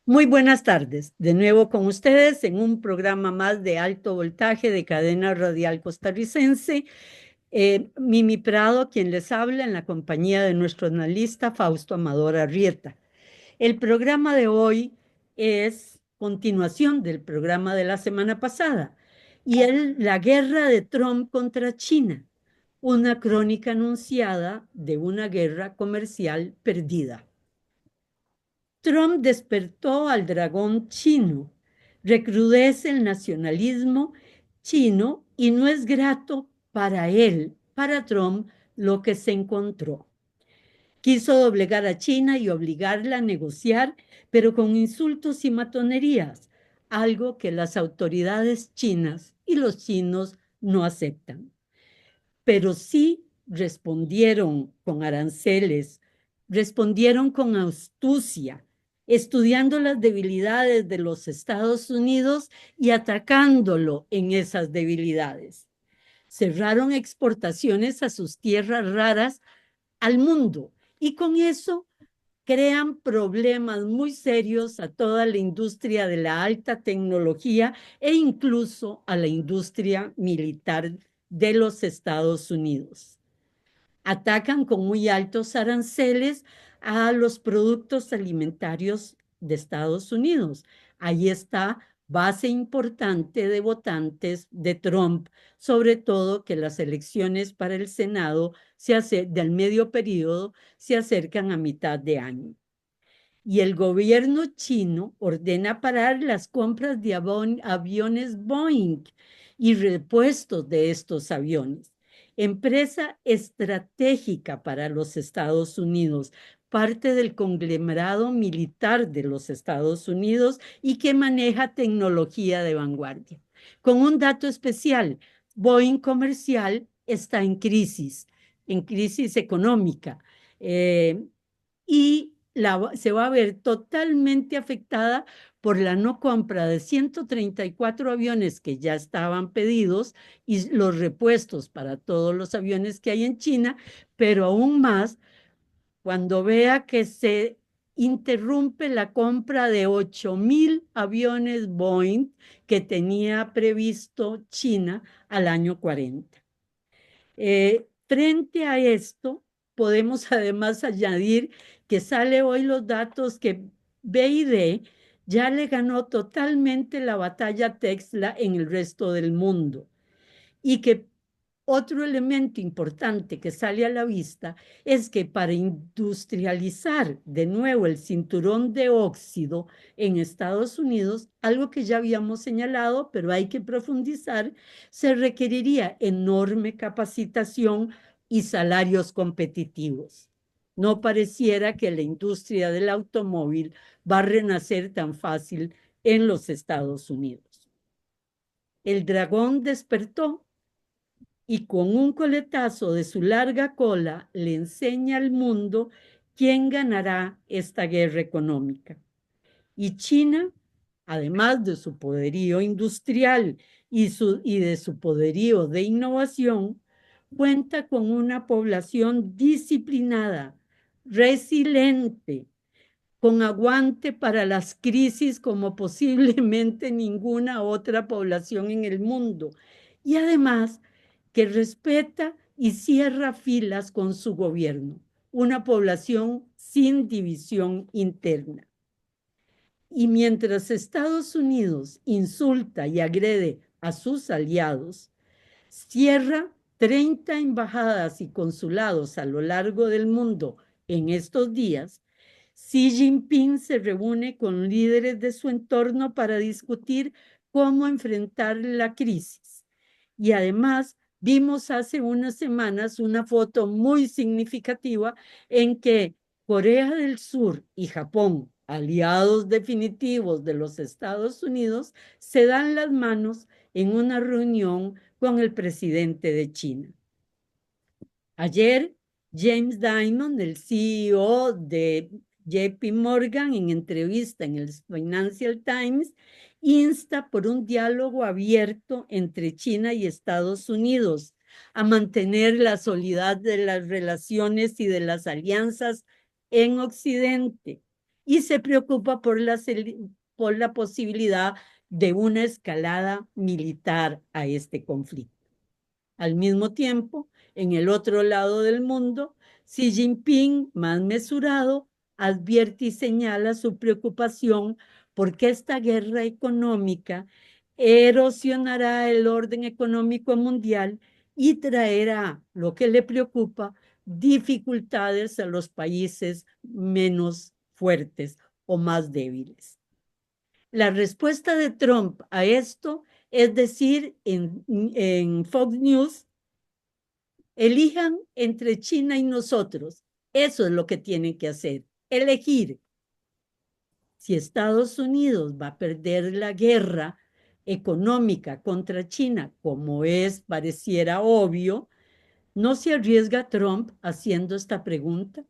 Muy buenas tardes, de nuevo con ustedes en un programa más de alto voltaje de cadena radial costarricense. Mimi Prado, quien les habla en la compañía de nuestro analista Fausto Amador Arrieta. El programa de hoy es continuación del programa de la semana pasada y es la guerra de Trump contra China, una crónica anunciada de una guerra comercial perdida. Trump despertó al dragón chino, recrudece el nacionalismo chino y no es grato para él, para Trump, lo que se encontró. Quiso doblegar a China y obligarla a negociar, pero con insultos y matonerías, algo que las autoridades chinas y los chinos no aceptan, pero sí respondieron con aranceles, respondieron con astucia, estudiando las debilidades de los Estados Unidos y atacándolo en esas debilidades. Cerraron exportaciones a sus tierras raras al mundo y con eso crean problemas muy serios a toda la industria de la alta tecnología e incluso a la industria militar de los Estados Unidos. Atacan con muy altos aranceles a los productos alimentarios de Estados Unidos. Ahí está base importante de votantes de Trump, sobre todo que las elecciones para el Senado del medio periodo se acercan a mitad de año. Y el gobierno chino ordena parar las compras de aviones Boeing y repuestos de estos aviones. Empresa estratégica para los Estados Unidos, parte del conglomerado militar de los Estados Unidos y que maneja tecnología de vanguardia. Con un dato especial, Boeing comercial está en crisis económica. Y se va a ver totalmente afectada por la no compra de 134 aviones que ya estaban pedidos y los repuestos para todos los aviones que hay en China, pero aún más cuando vea que se interrumpe la compra de 8,000 aviones Boeing que tenía previsto China al año 40. Frente a esto, podemos además añadir que sale hoy los datos que BID ya le ganó totalmente la batalla a Tesla en el resto del mundo y que otro elemento importante que sale a la vista es que para industrializar de nuevo el cinturón de óxido en Estados Unidos, algo que ya habíamos señalado, pero hay que profundizar, se requeriría enorme capacitación y salarios competitivos. No pareciera que la industria del automóvil va a renacer tan fácil en los Estados Unidos. El dragón despertó y con un coletazo de su larga cola le enseña al mundo quién ganará esta guerra económica. Y China, además de su poderío industrial y de su poderío de innovación, cuenta con una población disciplinada, resiliente, con aguante para las crisis como posiblemente ninguna otra población en el mundo. Y además que respeta y cierra filas con su gobierno, una población sin división interna. Y mientras Estados Unidos insulta y agrede a sus aliados, cierra 30 embajadas y consulados a lo largo del mundo en estos días, Xi Jinping se reúne con líderes de su entorno para discutir cómo enfrentar la crisis. Y además vimos hace unas semanas una foto muy significativa en que Corea del Sur y Japón, aliados definitivos de los Estados Unidos, se dan las manos en una reunión con el presidente de China. Ayer, James Dimon, el CEO de JP Morgan, en entrevista en el Financial Times, insta por un diálogo abierto entre China y Estados Unidos a mantener la solidez de las relaciones y de las alianzas en Occidente y se preocupa por la posibilidad de una escalada militar a este conflicto. Al mismo tiempo, en el otro lado del mundo, Xi Jinping, más mesurado, advierte y señala su preocupación porque esta guerra económica erosionará el orden económico mundial y traerá, lo que le preocupa, dificultades a los países menos fuertes o más débiles. La respuesta de Trump a esto es decir, en Fox News, elijan entre China y nosotros. Eso es lo que tienen que hacer, elegir. Si Estados Unidos va a perder la guerra económica contra China, como pareciera obvio, ¿no se arriesga Trump haciendo esta pregunta?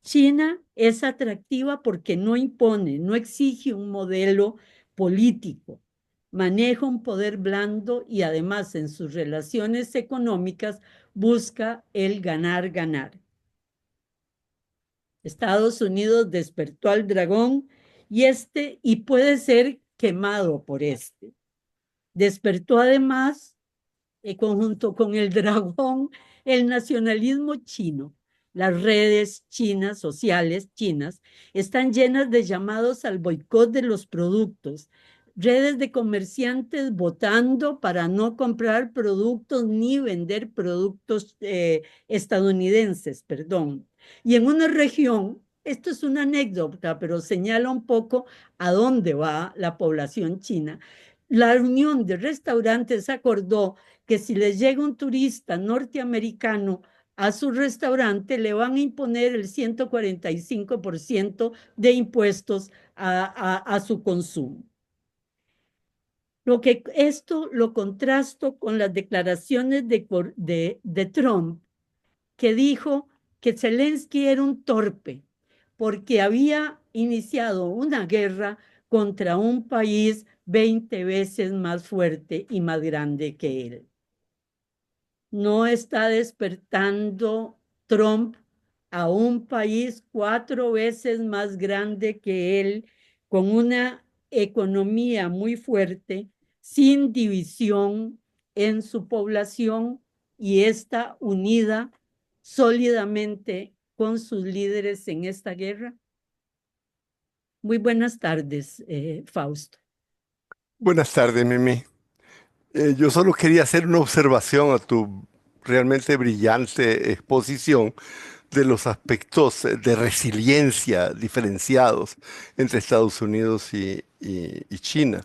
China es atractiva porque no impone, no exige un modelo político, maneja un poder blando y además en sus relaciones económicas busca el ganar-ganar. Estados Unidos despertó al dragón y puede ser quemado por este. Despertó además conjunto con el dragón, el nacionalismo chino. Las redes chinas, sociales chinas, están llenas de llamados al boicot de los productos, redes de comerciantes votando para no comprar productos ni vender productos estadounidenses, perdón. Y en una región, esto es una anécdota, pero señala un poco a dónde va la población china. La Unión de Restaurantes acordó que si les llega un turista norteamericano a su restaurante, le van a imponer el 145% de impuestos a su consumo. Esto lo contrasto con las declaraciones de Trump, que dijo que Zelensky era un torpe porque había iniciado una guerra contra un país 20 veces más fuerte y más grande que él. No está despertando Trump a un país 4 veces más grande que él, con una economía muy fuerte, sin división en su población y está unida sólidamente con sus líderes en esta guerra. Muy buenas tardes, Fausto. Buenas tardes, Mimi. Yo solo quería hacer una observación a tu realmente brillante exposición de los aspectos de resiliencia diferenciados entre Estados Unidos y China.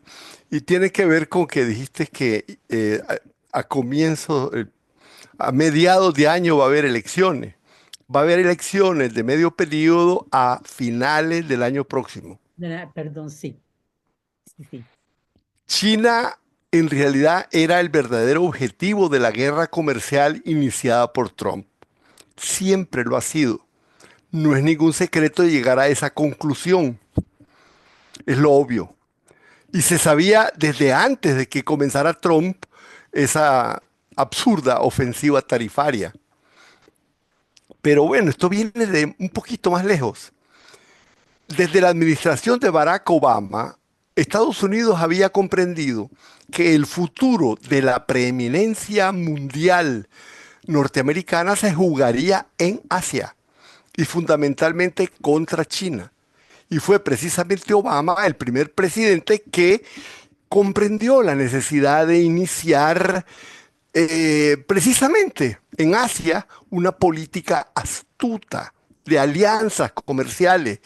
Y tiene que ver con que dijiste que a comienzos, a mediados de año va a haber elecciones. Va a haber elecciones de medio periodo a finales del año próximo. Perdón, sí, sí, sí. China en realidad era el verdadero objetivo de la guerra comercial iniciada por Trump. Siempre lo ha sido. No es ningún secreto llegar a esa conclusión. Es lo obvio. Y se sabía desde antes de que comenzara Trump esa absurda ofensiva tarifaria. Pero bueno, esto viene de un poquito más lejos. Desde la administración de Barack Obama, Estados Unidos había comprendido que el futuro de la preeminencia mundial norteamericana se jugaría en Asia y fundamentalmente contra China. Y fue precisamente Obama el primer presidente que comprendió la necesidad de iniciar precisamente en Asia una política astuta de alianzas comerciales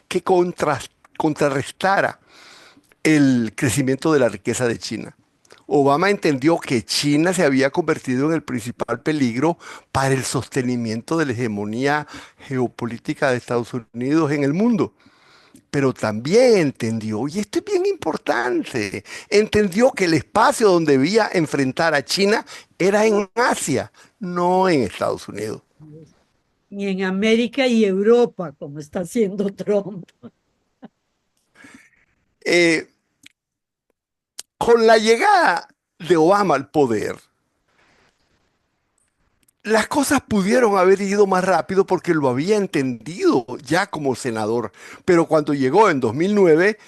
que contrarrestara el crecimiento de la riqueza de China. Obama entendió que China se había convertido en el principal peligro para el sostenimiento de la hegemonía geopolítica de Estados Unidos en el mundo. Pero también entendió, y esto es bien importante, entendió que el espacio donde debía enfrentar a China era en Asia, no en Estados Unidos. Ni en América y Europa, como está haciendo Trump. Eh, con la llegada de Obama al poder, las cosas pudieron haber ido más rápido porque lo había entendido ya como senador, pero cuando llegó en 2009,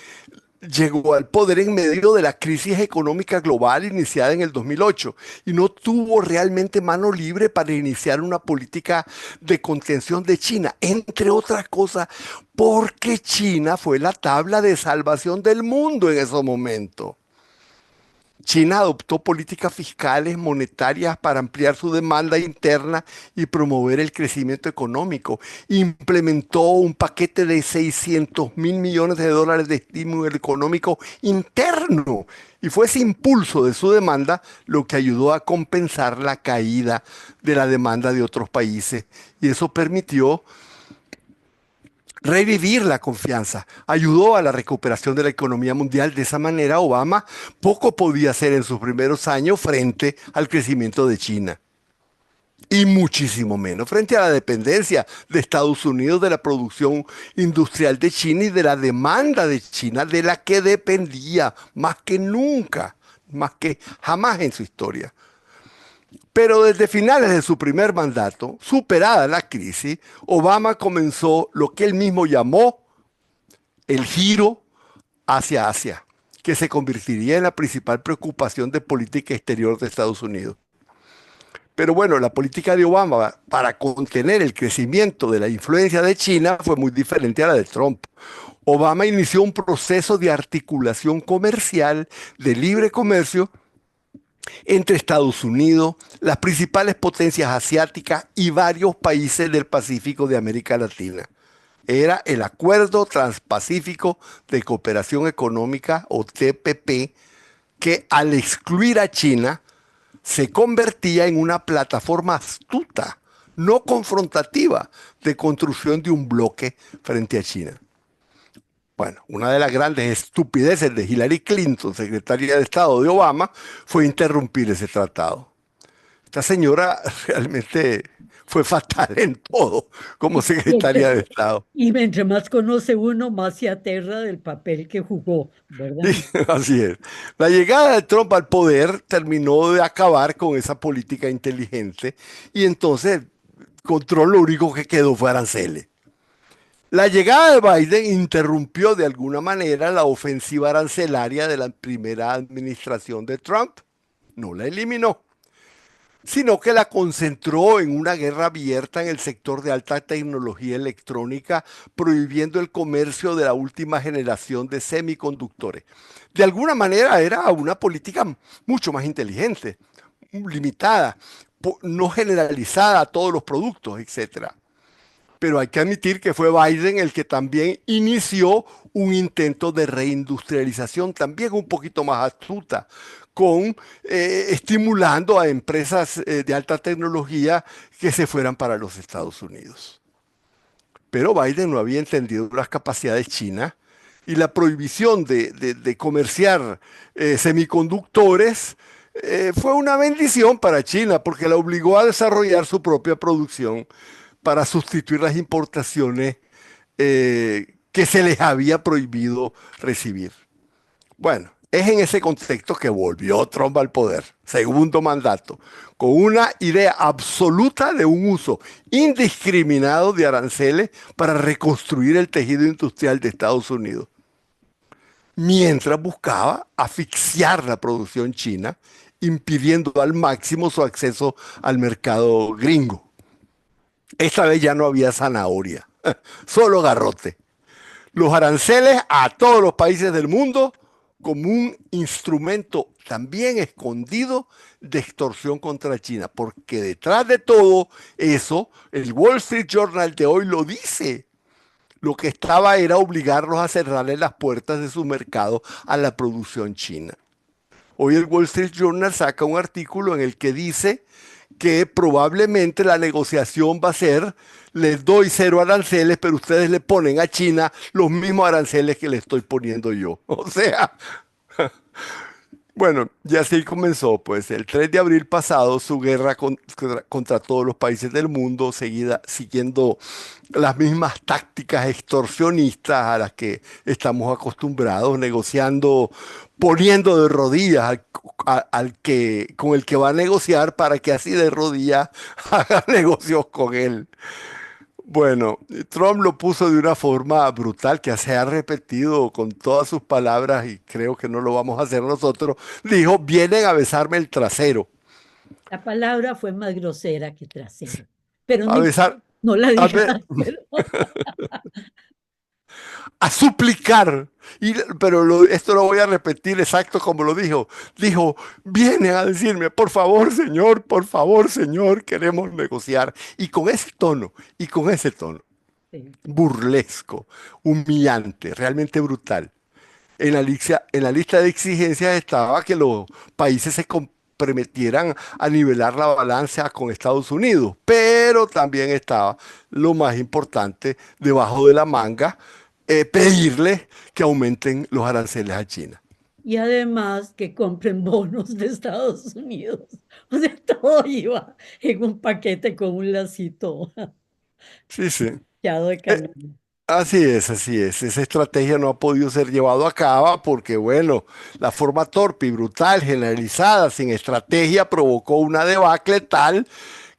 llegó al poder en medio de la crisis económica global iniciada en el 2008 y no tuvo realmente mano libre para iniciar una política de contención de China, entre otras cosas, porque China fue la tabla de salvación del mundo en ese momento. China adoptó políticas fiscales, monetarias para ampliar su demanda interna y promover el crecimiento económico. Implementó un paquete de 600.000 millones de dólares de estímulo económico interno. Y fue ese impulso de su demanda lo que ayudó a compensar la caída de la demanda de otros países. Y eso permitió revivir la confianza, ayudó a la recuperación de la economía mundial. De esa manera, Obama poco podía hacer en sus primeros años frente al crecimiento de China y muchísimo menos frente a la dependencia de Estados Unidos de la producción industrial de China y de la demanda de China de la que dependía más que nunca, más que jamás en su historia. Pero desde finales de su primer mandato, superada la crisis, Obama comenzó lo que él mismo llamó el giro hacia Asia, que se convertiría en la principal preocupación de política exterior de Estados Unidos. Pero bueno, la política de Obama para contener el crecimiento de la influencia de China fue muy diferente a la de Trump. Obama inició un proceso de articulación comercial, de libre comercio, entre Estados Unidos, las principales potencias asiáticas y varios países del Pacífico de América Latina. Era el Acuerdo Transpacífico de Cooperación Económica, o TPP, que al excluir a China se convertía en una plataforma astuta, no confrontativa, de construcción de un bloque frente a China. Bueno, una de las grandes estupideces de Hillary Clinton, secretaria de Estado de Obama, fue interrumpir ese tratado. Esta señora realmente fue fatal en todo como secretaria de Estado. Y mientras más conoce uno, más se aterra del papel que jugó, ¿verdad? Sí, así es. La llegada de Trump al poder terminó de acabar con esa política inteligente y entonces control lo único que quedó fue aranceles. La llegada de Biden interrumpió de alguna manera la ofensiva arancelaria de la primera administración de Trump. No la eliminó, sino que la concentró en una guerra abierta en el sector de alta tecnología electrónica, prohibiendo el comercio de la última generación de semiconductores. De alguna manera era una política mucho más inteligente, limitada, no generalizada a todos los productos, etcétera. Pero hay que admitir que fue Biden el que también inició un intento de reindustrialización, también un poquito más astuta, con estimulando a empresas de alta tecnología que se fueran para los Estados Unidos. Pero Biden no había entendido las capacidades chinas y la prohibición de comerciar semiconductores fue una bendición para China porque la obligó a desarrollar su propia producción para sustituir las importaciones que se les había prohibido recibir. Bueno, es en ese contexto que volvió Trump al poder, segundo mandato, con una idea absoluta de un uso indiscriminado de aranceles para reconstruir el tejido industrial de Estados Unidos, mientras buscaba asfixiar la producción china, impidiendo al máximo su acceso al mercado gringo. Esta vez ya no había zanahoria, solo garrote. Los aranceles a todos los países del mundo como un instrumento también escondido de extorsión contra China, porque detrás de todo eso, el Wall Street Journal de hoy lo dice. Lo que estaba era obligarlos a cerrarle las puertas de su mercado a la producción china. Hoy el Wall Street Journal saca un artículo en el que dice que probablemente la negociación va a ser, les doy 0 aranceles, pero ustedes le ponen a China los mismos aranceles que le estoy poniendo yo. O sea, Bueno, y así comenzó, pues el 3 de abril pasado su guerra contra todos los países del mundo, siguiendo las mismas tácticas extorsionistas a las que estamos acostumbrados, negociando, poniendo de rodillas con el que va a negociar para que así de rodillas haga negocios con él. Bueno, Trump lo puso de una forma brutal que se ha repetido con todas sus palabras y creo que no lo vamos a hacer nosotros. Dijo, vienen a besarme el trasero. La palabra fue más grosera que trasero, pero A besar, no la a, dije. be- a suplicar. Pero esto lo voy a repetir exacto como lo dijo. Dijo, vienen a decirme, por favor, señor, queremos negociar. Y con ese tono, Sí. burlesco, humillante, realmente brutal. En la lista de exigencias estaba que los países se comprometieran a nivelar la balanza con Estados Unidos, pero también estaba lo más importante debajo de la manga, pedirle que aumenten los aranceles a China. Y además que compren bonos de Estados Unidos. O sea, todo iba en un paquete con un lacito Sí, sí. de Eh, canela. Así es, así es. Esa estrategia no ha podido ser llevado a cabo porque, bueno, la forma torpe y brutal, generalizada, sin estrategia, provocó una debacle tal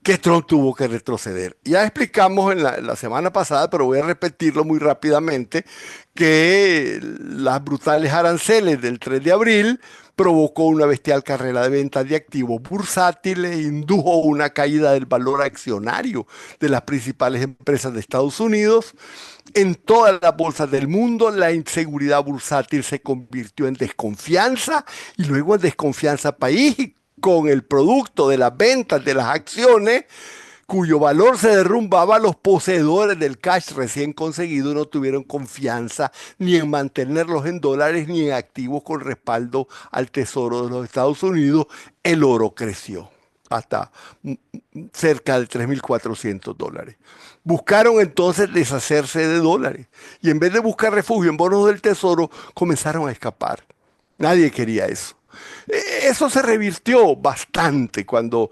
que Trump tuvo que retroceder. Ya explicamos la semana pasada, pero voy a repetirlo muy rápidamente, que las brutales aranceles del 3 de abril provocó una bestial carrera de ventas de activos bursátiles, indujo una caída del valor accionario de las principales empresas de Estados Unidos. En todas las bolsas del mundo, la inseguridad bursátil se convirtió en desconfianza y luego en desconfianza país y con el producto de las ventas de las acciones, cuyo valor se derrumbaba, los poseedores del cash recién conseguido no tuvieron confianza ni en mantenerlos en dólares ni en activos con respaldo al Tesoro de los Estados Unidos. El oro creció hasta cerca de $3.400. Buscaron entonces deshacerse de dólares y en vez de buscar refugio en bonos del Tesoro, comenzaron a escapar. Nadie quería eso. Eso se revirtió bastante cuando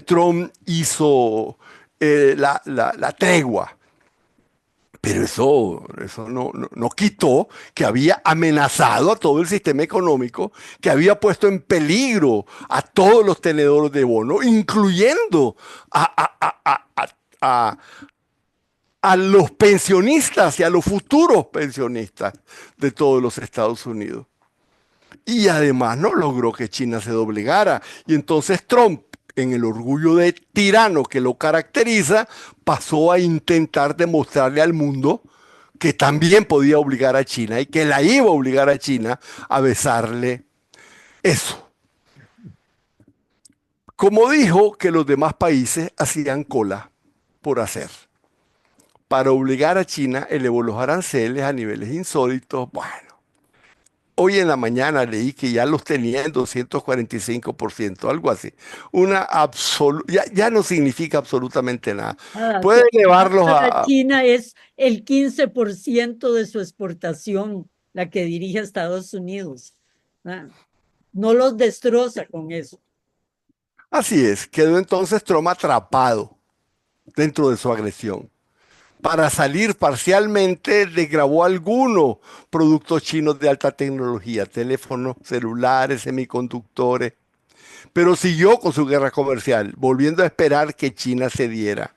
Trump hizo la tregua. Pero eso no quitó que había amenazado a todo el sistema económico, que había puesto en peligro a todos los tenedores de bono, incluyendo a a los pensionistas y a los futuros pensionistas de todos los Estados Unidos. Y además no logró que China se doblegara. Y entonces Trump, en el orgullo de tirano que lo caracteriza, pasó a intentar demostrarle al mundo que también podía obligar a China y que la iba a obligar a China a besarle eso. Como dijo que los demás países hacían cola por hacer. Para obligar a China elevó los aranceles a niveles insólitos. Bueno, hoy en la mañana leí que ya los tenía en 245%, algo así. Ya no significa absolutamente nada. Que Puede elevarlos para a... China es el 15% de su exportación, la que dirige a Estados Unidos. Ah, no los destroza con eso. Así es, quedó entonces Trump atrapado dentro de su agresión. Para salir parcialmente, desgrabó algunos productos chinos de alta tecnología, teléfonos, celulares, semiconductores, pero siguió con su guerra comercial, volviendo a esperar que China cediera.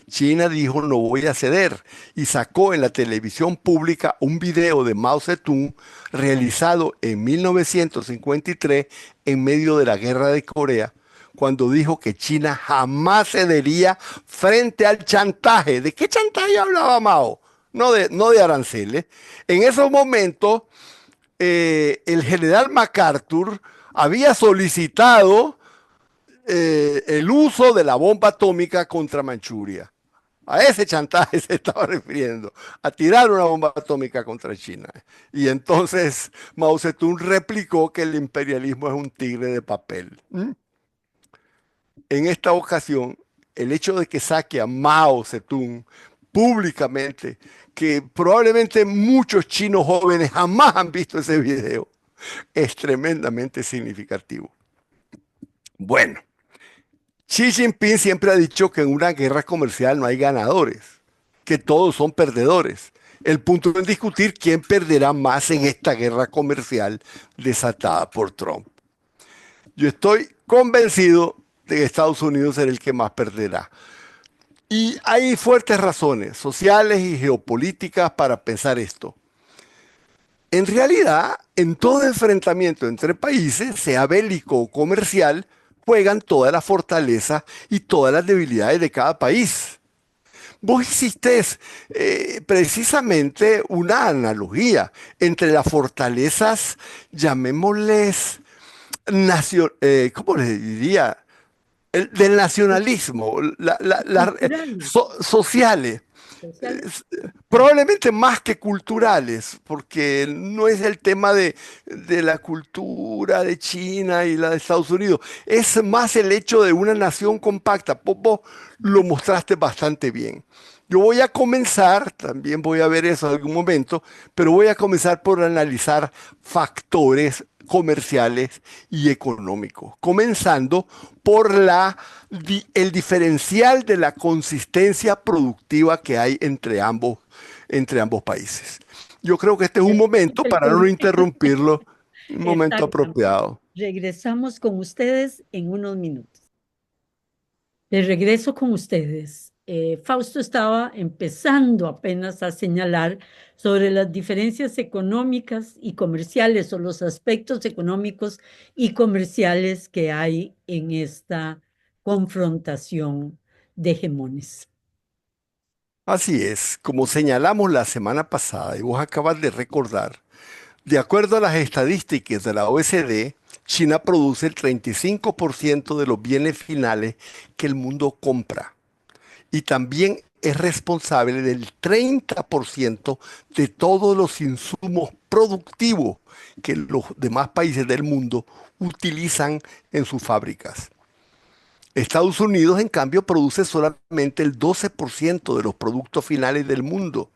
China dijo no voy a ceder y sacó en la televisión pública un video de Mao Zedong realizado en 1953 en medio de la guerra de Corea, cuando dijo que China jamás cedería frente al chantaje. ¿De qué chantaje hablaba Mao? No de aranceles. En esos momentos, el general MacArthur había solicitado el uso de la bomba atómica contra Manchuria. A ese chantaje se estaba refiriendo, a tirar una bomba atómica contra China. Y entonces Mao Zedong replicó que el imperialismo es un tigre de papel. En esta ocasión, el hecho de que saque a Mao Zedong públicamente, que probablemente muchos chinos jóvenes jamás han visto ese video, Es tremendamente significativo. Bueno, Xi Jinping siempre ha dicho que en una guerra comercial no hay ganadores, que todos son perdedores. El punto es discutir quién perderá más en esta guerra comercial desatada por Trump. Yo estoy convencido de que Estados Unidos será el que más perderá. Y hay fuertes razones sociales y geopolíticas para pensar esto. En realidad, en todo enfrentamiento entre países, sea bélico o comercial, juegan todas las fortalezas y todas las debilidades de cada país. Vos hiciste precisamente una analogía entre las fortalezas, llamémosles, ¿cómo les diría? Del nacionalismo, Cultural, sociales, social. probablemente más que culturales, porque no es el tema de la cultura de China y la de Estados Unidos, es más el hecho de una nación compacta. Vos lo mostraste bastante bien. Yo voy a comenzar, también voy a ver eso en algún momento, pero voy a comenzar por analizar factores comerciales y económicos, comenzando por el diferencial de la consistencia productiva que hay entre ambos países. Yo creo que este es un momento, El para no con- interrumpirlo, un momento Exactamente. apropiado. Regresamos con ustedes en unos minutos. De regreso con ustedes. Fausto estaba empezando apenas a señalar sobre las diferencias económicas y comerciales o los aspectos económicos y comerciales que hay en esta confrontación de hegemones. Así es, como señalamos la semana pasada y vos acabas de recordar, de acuerdo a las estadísticas de la OECD, China produce el 35% de los bienes finales que el mundo compra y también es responsable del 30% de todos los insumos productivos que los demás países del mundo utilizan en sus fábricas. Estados Unidos, en cambio, produce solamente el 12% de los productos finales del mundo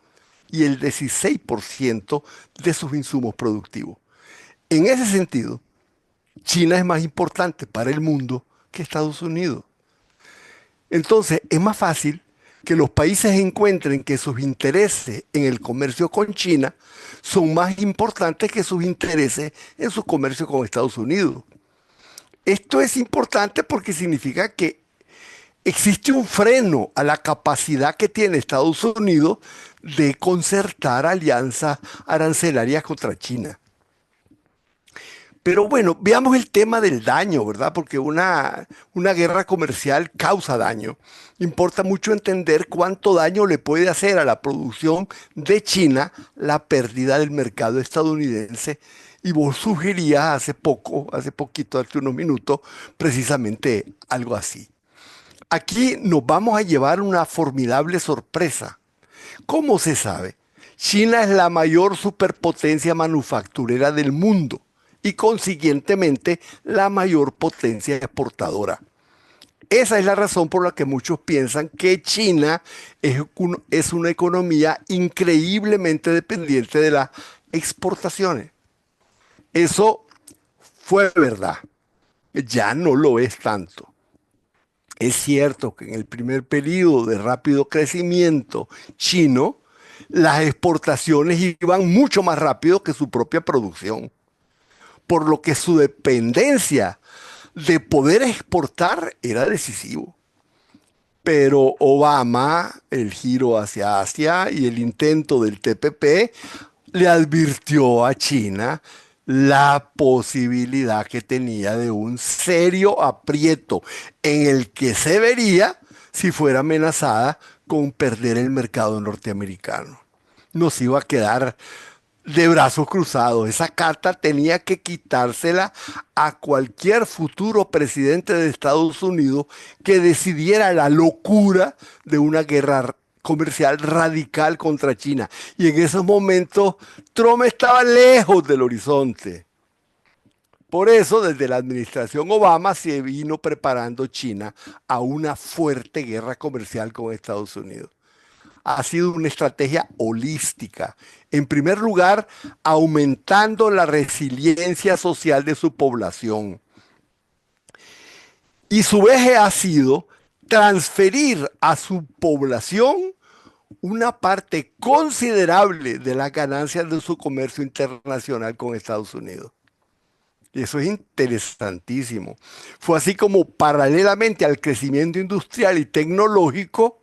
y el 16% de sus insumos productivos. En ese sentido, China es más importante para el mundo que Estados Unidos. Entonces, es más fácil que los países encuentren que sus intereses en el comercio con China son más importantes que sus intereses en su comercio con Estados Unidos. Esto es importante porque significa que existe un freno a la capacidad que tiene Estados Unidos de concertar alianzas arancelarias contra China. Pero bueno, veamos el tema del daño, ¿verdad? Porque una guerra comercial causa daño. Importa mucho entender cuánto daño le puede hacer a la producción de China la pérdida del mercado estadounidense. Y vos sugerías hace poquito, hace unos minutos, precisamente algo así. Aquí nos vamos a llevar una formidable sorpresa. ¿Cómo se sabe? China es la mayor superpotencia manufacturera del mundo y consiguientemente la mayor potencia exportadora. Esa es la razón por la que muchos piensan que China es una economía increíblemente dependiente de las exportaciones. Eso fue verdad, ya no lo es tanto. Es cierto que en el primer periodo de rápido crecimiento chino, las exportaciones iban mucho más rápido que su propia producción, por lo que su dependencia de poder exportar era decisivo. Pero Obama, el giro hacia Asia y el intento del TPP le advirtió a China la posibilidad que tenía de un serio aprieto en el que se vería si fuera amenazada con perder el mercado norteamericano. Nos iba a quedar de brazos cruzados. Esa carta tenía que quitársela a cualquier futuro presidente de Estados Unidos que decidiera la locura de una guerra comercial radical contra China. Y en esos momentos Trump estaba lejos del horizonte. Por eso, desde la administración Obama se vino preparando China a una fuerte guerra comercial con Estados Unidos. ha sido una estrategia holística. En primer lugar, aumentando la resiliencia social de su población. Y su eje ha sido transferir a su población una parte considerable de las ganancias de su comercio internacional con Estados Unidos. Y eso es interesantísimo. Fue así como paralelamente al crecimiento industrial y tecnológico,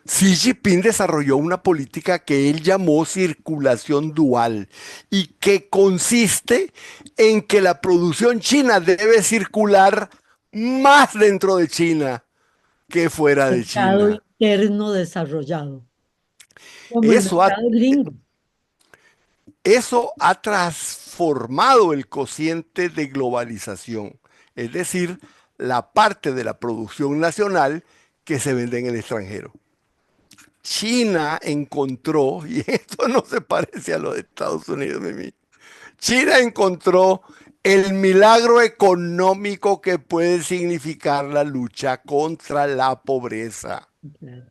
Xi Jinping desarrolló una política que él llamó circulación dual y que consiste en que la producción china debe circular más dentro de China que fuera de Mercado China. interno desarrollado, como el Eso ha, mercado gringo. eso ha transformado el cociente de globalización, es decir, la parte de la producción nacional que se vende en el extranjero. China encontró, y esto no se parece a lo de Estados Unidos, Mimi. China encontró el milagro económico que puede significar la lucha contra la pobreza. Claro.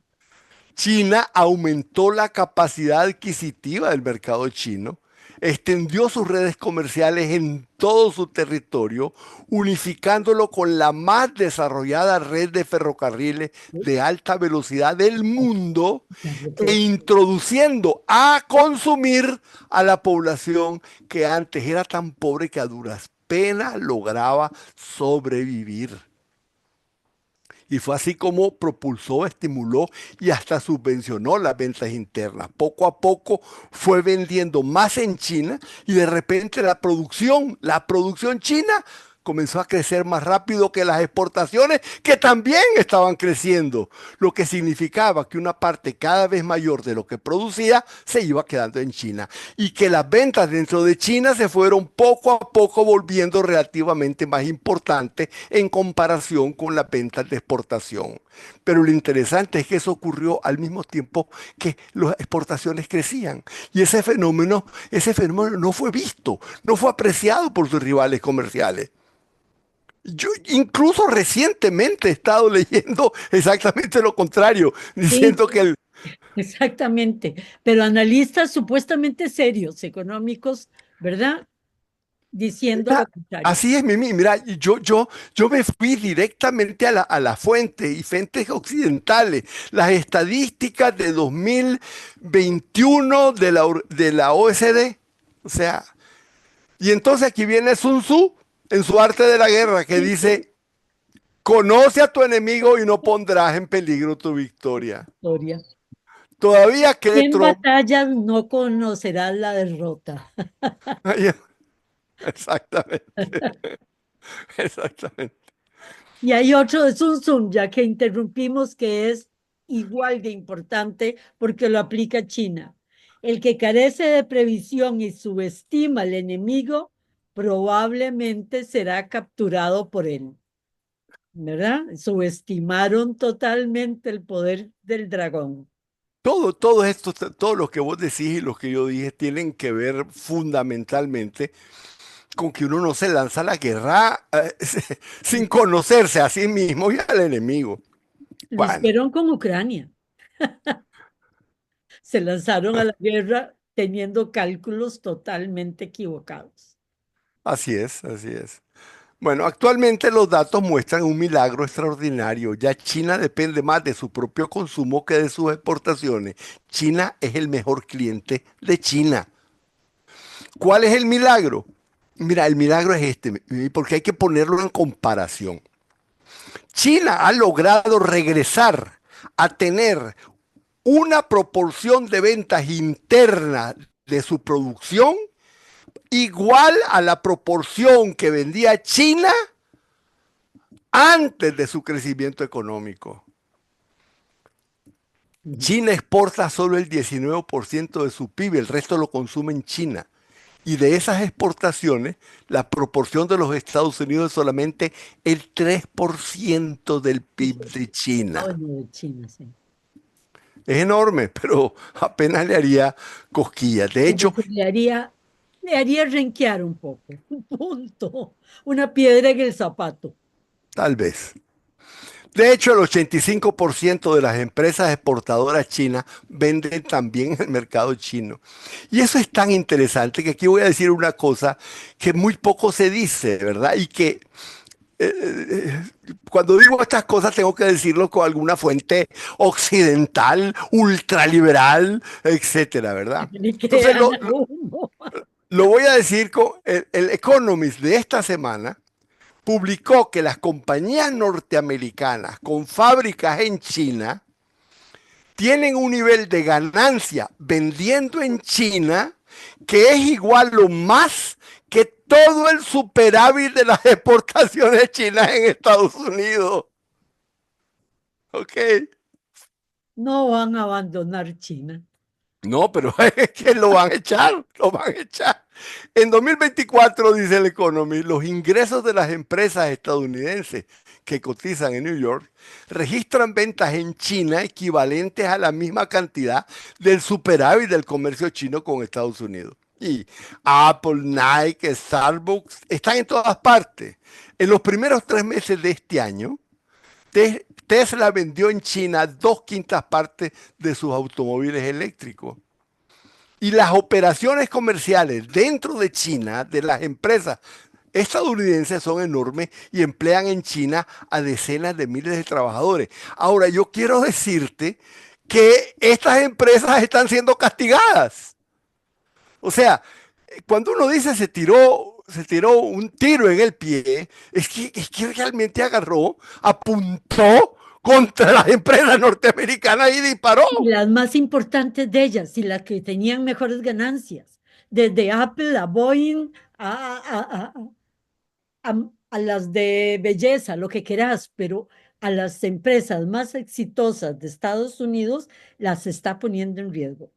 China aumentó la capacidad adquisitiva del mercado chino, extendió sus redes comerciales en todo su territorio, unificándolo con la más desarrollada red de ferrocarriles de alta velocidad del mundo e introduciendo a consumir a la población que antes era tan pobre que a duras penas lograba sobrevivir. Y fue así como propulsó, estimuló y hasta subvencionó las ventas internas. Poco a poco fue vendiendo más en China y de repente la producción china comenzó a crecer más rápido que las exportaciones, que también estaban creciendo, lo que significaba que una parte cada vez mayor de lo que producía se iba quedando en China y que las ventas dentro de China se fueron poco a poco volviendo relativamente más importantes en comparación con las ventas de exportación. Pero lo interesante es que eso ocurrió al mismo tiempo que las exportaciones crecían. Y ese fenómeno no fue visto, no fue apreciado por sus rivales comerciales. Yo incluso recientemente he estado leyendo exactamente lo contrario, Sí, diciendo que exactamente. Pero analistas supuestamente serios, económicos, ¿verdad? Diciendo lo contrario. así es, Mimi. Mira, yo me fui directamente a la fuente y fuentes occidentales. Las estadísticas de 2021 de la OECD. O sea, y entonces aquí viene Sun Tzu en su arte de la guerra que Sí, dice, conoce a tu enemigo y no pondrás en peligro tu victoria. historia. Todavía cree En Trump. batallas no conocerás la derrota. Exactamente, exactamente. Y hay otro de Sun Tzu, ya que interrumpimos, que es igual de importante porque lo aplica China. El que carece de previsión y subestima al enemigo, probablemente será capturado por él. ¿Verdad? Subestimaron totalmente el poder del dragón. Todo esto, todo lo que vos decís y lo que yo dije tienen que ver fundamentalmente con que uno no se lanza a la guerra sin conocerse a sí mismo y al enemigo. Lo Bueno, hicieron con Ucrania. Se lanzaron a la guerra teniendo cálculos totalmente equivocados. así es, así es. Bueno, actualmente los datos muestran un milagro extraordinario. Ya China depende más de su propio consumo que de sus exportaciones. China es el mejor cliente de China. ¿Cuál es el milagro? Mira, el milagro es este, porque hay que ponerlo en comparación. China ha logrado regresar a tener una proporción de ventas internas de su producción igual a la proporción que vendía China antes de su crecimiento económico. Ujú. China exporta solo el 19% de su PIB, el resto lo consume en China. Y de esas exportaciones, la proporción de los Estados Unidos es solamente el 3% del PIB de Ah, China. bueno, de China, sí. Es enorme, pero apenas le haría cosquillas. De Pero hecho, se le haría renquear un poco, un punto, una piedra en el zapato. tal vez. De hecho, el 85% de las empresas exportadoras chinas venden también en el mercado chino. Y eso es tan interesante que aquí voy a decir una cosa que muy poco se dice, ¿verdad? Y que cuando digo estas cosas tengo que decirlo con alguna fuente occidental, ultraliberal, etcétera, ¿verdad? Ni Entonces crean a uno. lo voy a decir con el Economist de esta semana publicó que las compañías norteamericanas con fábricas en China tienen un nivel de ganancia vendiendo en China que es igual o más que todo el superávit de las exportaciones chinas en Estados Unidos. ¿Ok? No van a abandonar China. No, pero es que lo van a echar, lo van a echar. En 2024, dice el Economy, los ingresos de las empresas estadounidenses que cotizan en New York registran ventas en China equivalentes a la misma cantidad del superávit del comercio chino con Estados Unidos. Y Apple, Nike, Starbucks están en todas partes. En los primeros 3 meses de este año, Tesla vendió en China 2/5 partes de sus automóviles eléctricos. Y las operaciones comerciales dentro de China de las empresas estadounidenses son enormes y emplean en China a decenas de miles de trabajadores. Ahora, yo quiero decirte que estas empresas están siendo castigadas. O sea, cuando uno dice se tiró un tiro en el pie, es que realmente agarró, apuntó contra las empresas norteamericanas y disparó. Y las más importantes de ellas y las que tenían mejores ganancias, desde Apple a Boeing a las de belleza, lo que quieras, pero a las empresas más exitosas de Estados Unidos las está poniendo en riesgo.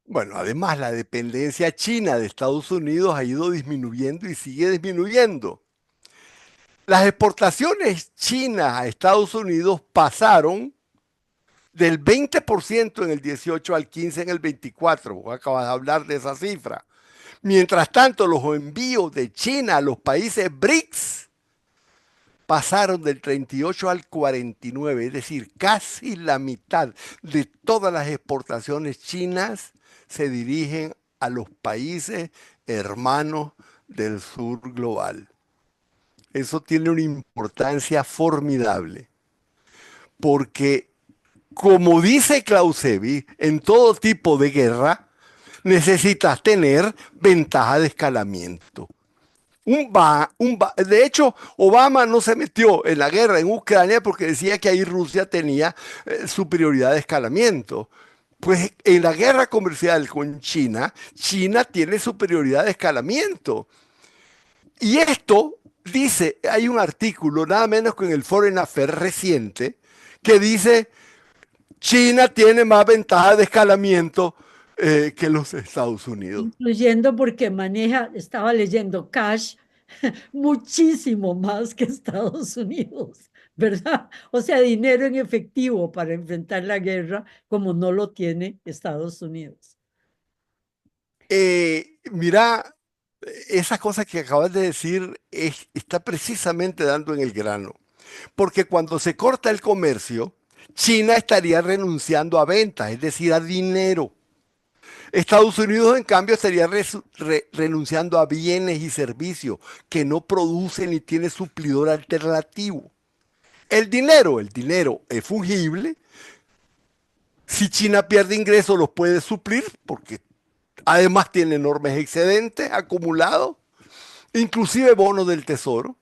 Bueno, además la dependencia china de Estados Unidos ha ido disminuyendo y sigue disminuyendo. Las exportaciones chinas a Estados Unidos pasaron del 20% en el 18 al 15 en el 24. Vos acabas de hablar de esa cifra. Mientras tanto, los envíos de China a los países BRICS pasaron del 38 al 49, es decir, casi la mitad de todas las exportaciones chinas se dirigen a los países hermanos del sur global. Eso tiene una importancia formidable, porque como dice Clausewitz, en todo tipo de guerra necesitas tener ventaja de escalamiento. De hecho, Obama no se metió en la guerra en Ucrania porque decía que ahí Rusia tenía superioridad de escalamiento. Pues en la guerra comercial con China, China tiene superioridad de escalamiento. Y esto dice, hay un artículo, nada menos que en el Foreign Affairs reciente, que dice, China tiene más ventaja de escalamiento que los Estados Unidos. Incluyendo porque maneja, estaba leyendo cash, muchísimo más que Estados Unidos, ¿verdad? O sea, dinero en efectivo para enfrentar la guerra como no lo tiene Estados Unidos. Mira, esa cosa que acabas de decir está precisamente dando en el grano, porque cuando se corta el comercio, China estaría renunciando a ventas, es decir, a dinero. Estados Unidos, en cambio, estaría renunciando a bienes y servicios que no produce ni tiene suplidor alternativo. El dinero es fungible. Si China pierde ingresos, los puede suplir porque además tiene enormes excedentes acumulados, inclusive bonos del tesoro.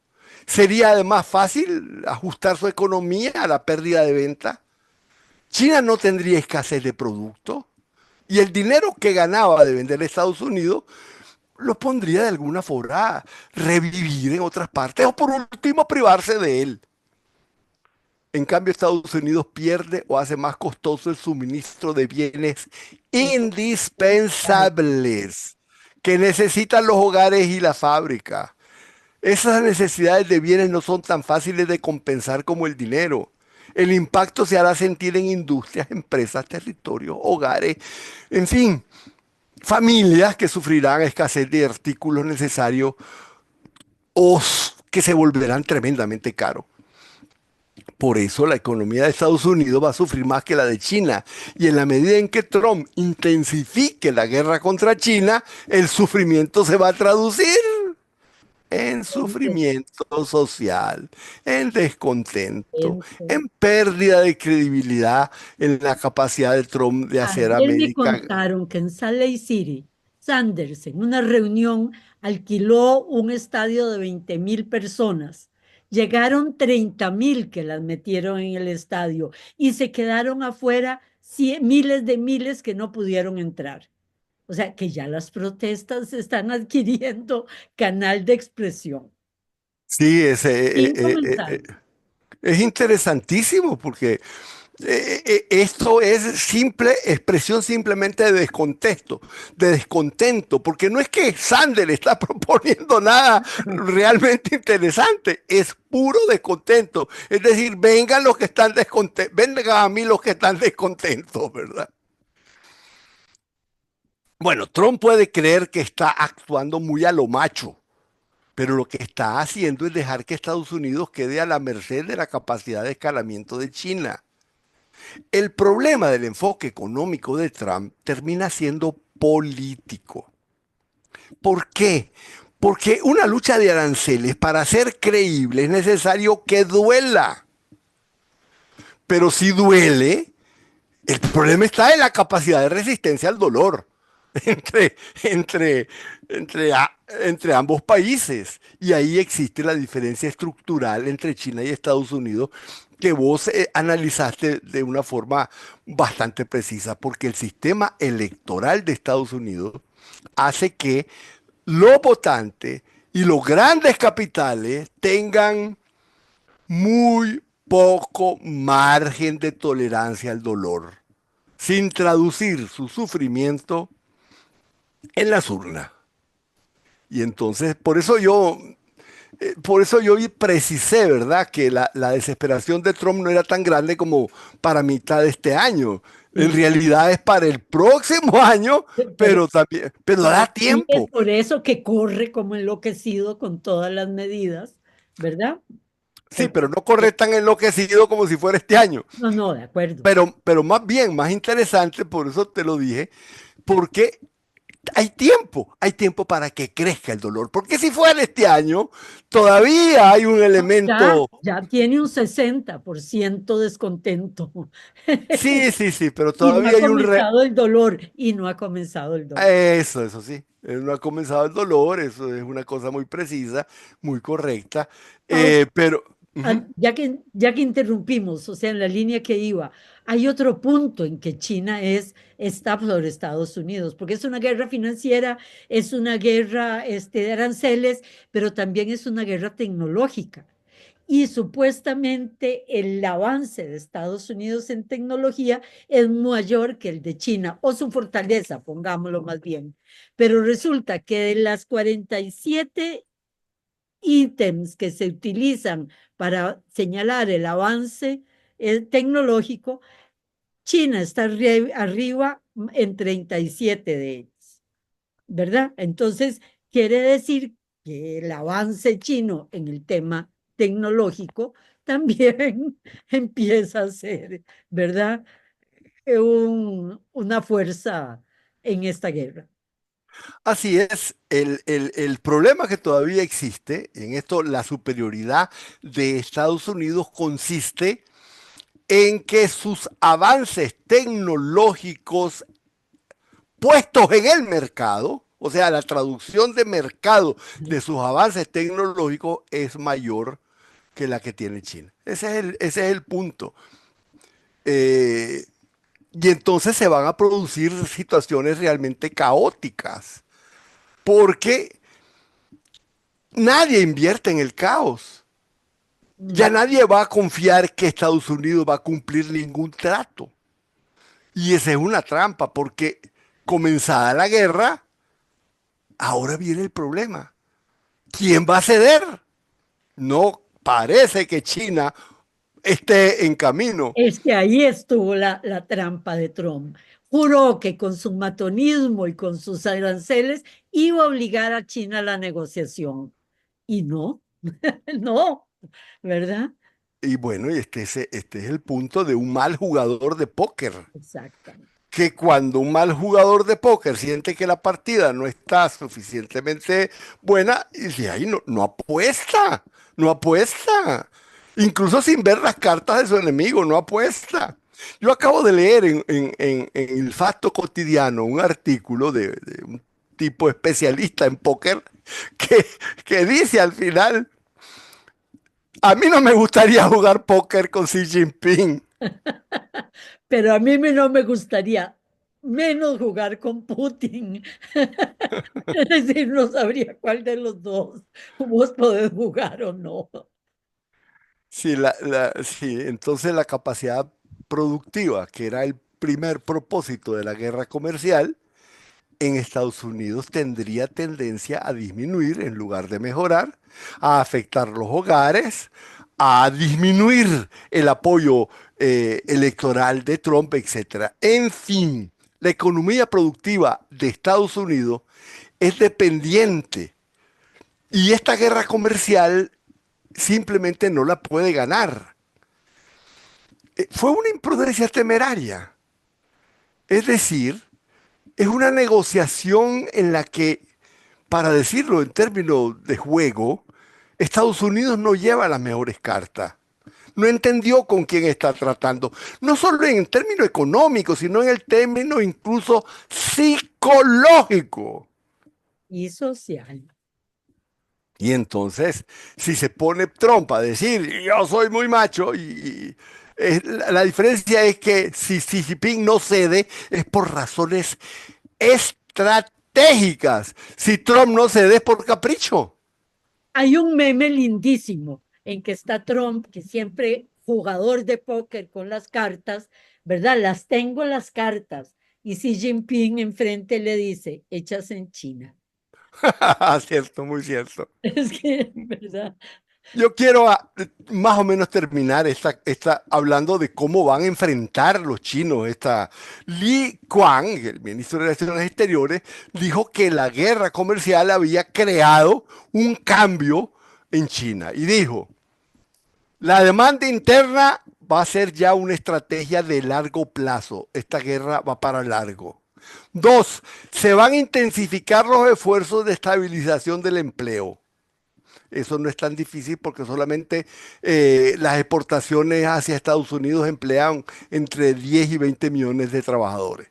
Sería además fácil ajustar su economía a la pérdida de venta. China no tendría escasez de productos y el dinero que ganaba de vender a Estados Unidos lo pondría de alguna forma a revivir en otras partes o por último privarse de él. En cambio, Estados Unidos pierde o hace más costoso el suministro de bienes indispensables que necesitan los hogares y la fábrica. Esas necesidades de bienes no son tan fáciles de compensar como el dinero. El impacto se hará sentir en industrias, empresas, territorios, hogares, en fin, familias que sufrirán escasez de artículos necesarios o que se volverán tremendamente caros. Por eso la economía de Estados Unidos va a sufrir más que la de China. Y en la medida en que Trump intensifique la guerra contra China, el sufrimiento se va a traducir en sufrimiento social, en descontento, Descontento. en pérdida de credibilidad en la capacidad de Trump de hacer Ayer me América. contaron que en Salt Lake City, Sanders, en una reunión, alquiló un estadio de 20.000 personas. Llegaron 30.000 que las metieron en el estadio y se quedaron afuera miles de miles que no pudieron entrar. O sea, que ya las protestas están adquiriendo canal de expresión. Sí, Sin comenzar. es interesantísimo porque esto es simple expresión simplemente de descontento, porque no es que Sander está proponiendo nada realmente interesante, es puro descontento. Es decir, vengan los que están descontentos, vengan a mí los que están descontentos, ¿verdad? Bueno, Trump puede creer que está actuando muy a lo macho, pero lo que está haciendo es dejar que Estados Unidos quede a la merced de la capacidad de escalamiento de China. El problema del enfoque económico de Trump termina siendo político. ¿Por qué? Porque una lucha de aranceles para ser creíble es necesario que duela. Pero si duele, el problema está en la capacidad de resistencia al dolor entre, entre, entre ambos países. Y ahí existe la diferencia estructural entre China y Estados Unidos que vos analizaste de una forma bastante precisa, porque el sistema electoral de Estados Unidos hace que los votantes y los grandes capitales tengan muy poco margen de tolerancia al dolor, sin traducir su sufrimiento en las urnas. Y entonces, por eso yo precisé, ¿verdad?, que la desesperación de Trump no era tan grande como para mitad de este año. En Sí, realidad es para el próximo año, pero, pero también, pero pero da sí es tiempo. por eso que corre como enloquecido con todas las medidas, ¿verdad? Sí, Porque, pero no corre tan enloquecido como si fuera este año. no, no, de acuerdo. Pero más bien, más interesante, por eso te lo dije, porque hay tiempo para que crezca el dolor. Porque si fuera este año, todavía hay un Ya, elemento. ya tiene un 60% descontento. Sí, sí, sí, pero Y no ha todavía hay comenzado el dolor, y no ha comenzado el dolor. Eso sí. No ha comenzado el dolor, eso es una cosa muy precisa, muy correcta. Ahora, Pero, ujú. ya que interrumpimos, o sea, en la línea que iba, hay otro punto en que China está sobre Estados Unidos, porque es una guerra financiera, es una guerra de aranceles, pero también es una guerra tecnológica. Y supuestamente el avance de Estados Unidos en tecnología es mayor que el de China, o su fortaleza, pongámoslo más bien. Pero resulta que de las 47 ítems que se utilizan para señalar el avance tecnológico, China está arriba en 37 de ellos, ¿verdad? Entonces, quiere decir que el avance chino en el tema tecnológico también empieza a ser, ¿verdad? Una fuerza en esta guerra. Así es, el problema que todavía existe en esto, la superioridad de Estados Unidos consiste en que sus avances tecnológicos puestos en el mercado, o sea, la traducción de mercado de sus avances tecnológicos es mayor que la que tiene China. Ese es el punto. Eh, y entonces se van a producir situaciones realmente caóticas, porque nadie invierte en el caos. Ya No, nadie va a confiar que Estados Unidos va a cumplir ningún trato. Y esa es una trampa, porque comenzada la guerra, ahora viene el problema. ¿Quién va a ceder? No parece que China esté en camino. es que ahí estuvo la trampa de Trump. Juró que con su matonismo y con sus aranceles iba a obligar a China a la negociación. Y no, no, ¿verdad? y bueno, y este es el punto de un mal jugador de póker, Exactamente. que cuando un mal jugador de póker siente que la partida no está suficientemente buena, y dice, ahí no, no apuesta, no apuesta. Incluso sin ver las cartas de su enemigo, no apuesta. Yo acabo de leer en el Facto Cotidiano un artículo de un tipo especialista en póker que, que dice al final, a mí no me gustaría jugar póker con Xi Jinping. Pero a mí no me gustaría menos jugar con Putin. Es decir, no sabría cuál de los dos vos podés jugar o no. Sí, sí, entonces la capacidad productiva, que era el primer propósito de la guerra comercial, en Estados Unidos tendría tendencia a disminuir en lugar de mejorar, a afectar los hogares, a disminuir el apoyo electoral de Trump, etcétera. En fin, la economía productiva de Estados Unidos es dependiente y esta guerra comercial simplemente no la puede ganar. Fue una imprudencia temeraria. Es decir, es una negociación en la que, para decirlo en términos de juego, Estados Unidos no lleva las mejores cartas. No entendió con quién está tratando. No solo en el término económico, sino en el término incluso psicológico. Y social. Y entonces, si se pone Trump a decir, yo soy muy macho, la diferencia es que si Xi Jinping no cede, es por razones estratégicas. Si Trump no cede, es por capricho. Hay un meme lindísimo en que está Trump, que siempre jugador de póker con las cartas, ¿verdad? Las tengo las cartas. Y Xi Jinping enfrente le dice, hechas en China. Cierto, muy cierto. Es que, ¿verdad? Yo quiero más o menos terminar hablando de cómo van a enfrentar los chinos. Li Qiang, el ministro de Relaciones Exteriores, dijo que la guerra comercial había creado un cambio en China y dijo, la demanda interna va a ser ya una estrategia de largo plazo. Esta guerra va para largo. Dos, se van a intensificar los esfuerzos de estabilización del empleo. Eso no es tan difícil porque solamente las exportaciones hacia Estados Unidos emplean entre 10 y 20 millones de trabajadores.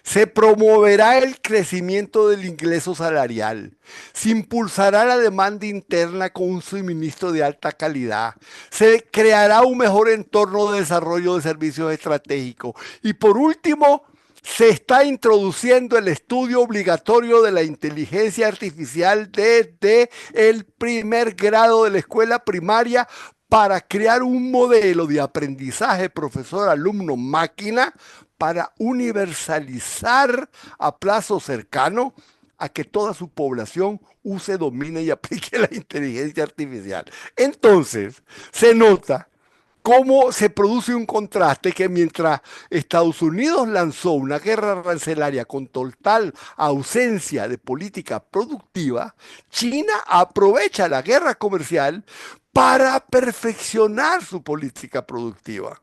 Se promoverá el crecimiento del ingreso salarial. Se impulsará la demanda interna con un suministro de alta calidad. Se creará un mejor entorno de desarrollo de servicios estratégicos. Y por último, se está introduciendo el estudio obligatorio de la inteligencia artificial desde el primer grado de la escuela primaria para crear un modelo de aprendizaje profesor-alumno-máquina para universalizar a plazo cercano a que toda su población use, domine y aplique la inteligencia artificial. Entonces, se nota cómo se produce un contraste que mientras Estados Unidos lanzó una guerra arancelaria con total ausencia de política productiva, China aprovecha la guerra comercial para perfeccionar su política productiva.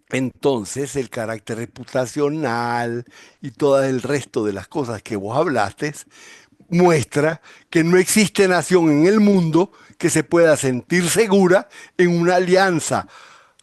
Entonces, el carácter reputacional y todo el resto de las cosas que vos hablaste muestra que no existe nación en el mundo que se pueda sentir segura en una alianza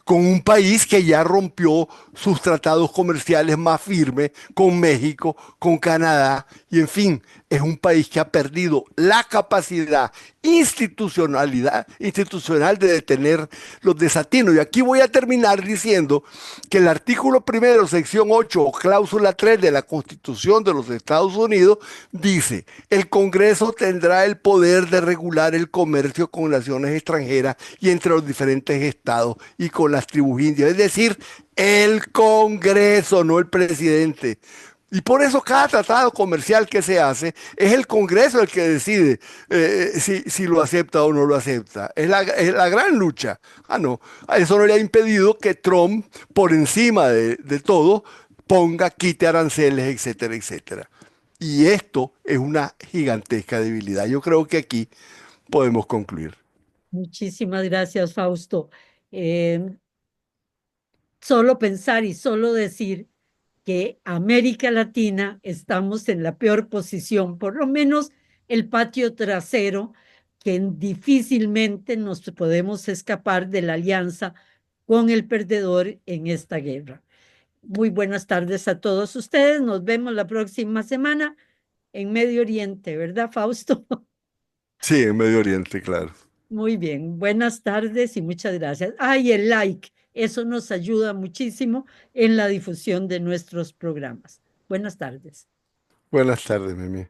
con un país que ya rompió sus tratados comerciales más firmes con México, con Canadá, y en fin, es un país que ha perdido la capacidad institucional de detener los desatinos. Y aquí voy a terminar diciendo que el artículo primero, sección 8 o cláusula 3 de la Constitución de los Estados Unidos dice, el Congreso tendrá el poder de regular el comercio con naciones extranjeras y entre los diferentes estados y con las tribus indias. Es decir, el Congreso, no el presidente. Y por eso cada tratado comercial que se hace es el Congreso el que decide si lo acepta o no lo acepta. Es la gran lucha. Ah, no. Eso no le ha impedido que Trump, por encima de todo, quite aranceles, etcétera, etcétera. Y esto es una gigantesca debilidad. Yo creo que aquí podemos concluir. Muchísimas gracias, Fausto. Eh, Solo pensar y solo decir que América Latina estamos en la peor posición, por lo menos el patio trasero, que difícilmente nos podemos escapar de la alianza con el perdedor en esta guerra. Muy buenas tardes a todos ustedes. Nos vemos la próxima semana en Medio Oriente, ¿verdad, Fausto? Sí, en Medio Oriente, claro. Muy bien, buenas tardes y muchas gracias. Ay, el like, eso nos ayuda muchísimo en la difusión de nuestros programas. Buenas tardes. Buenas tardes, Mimi.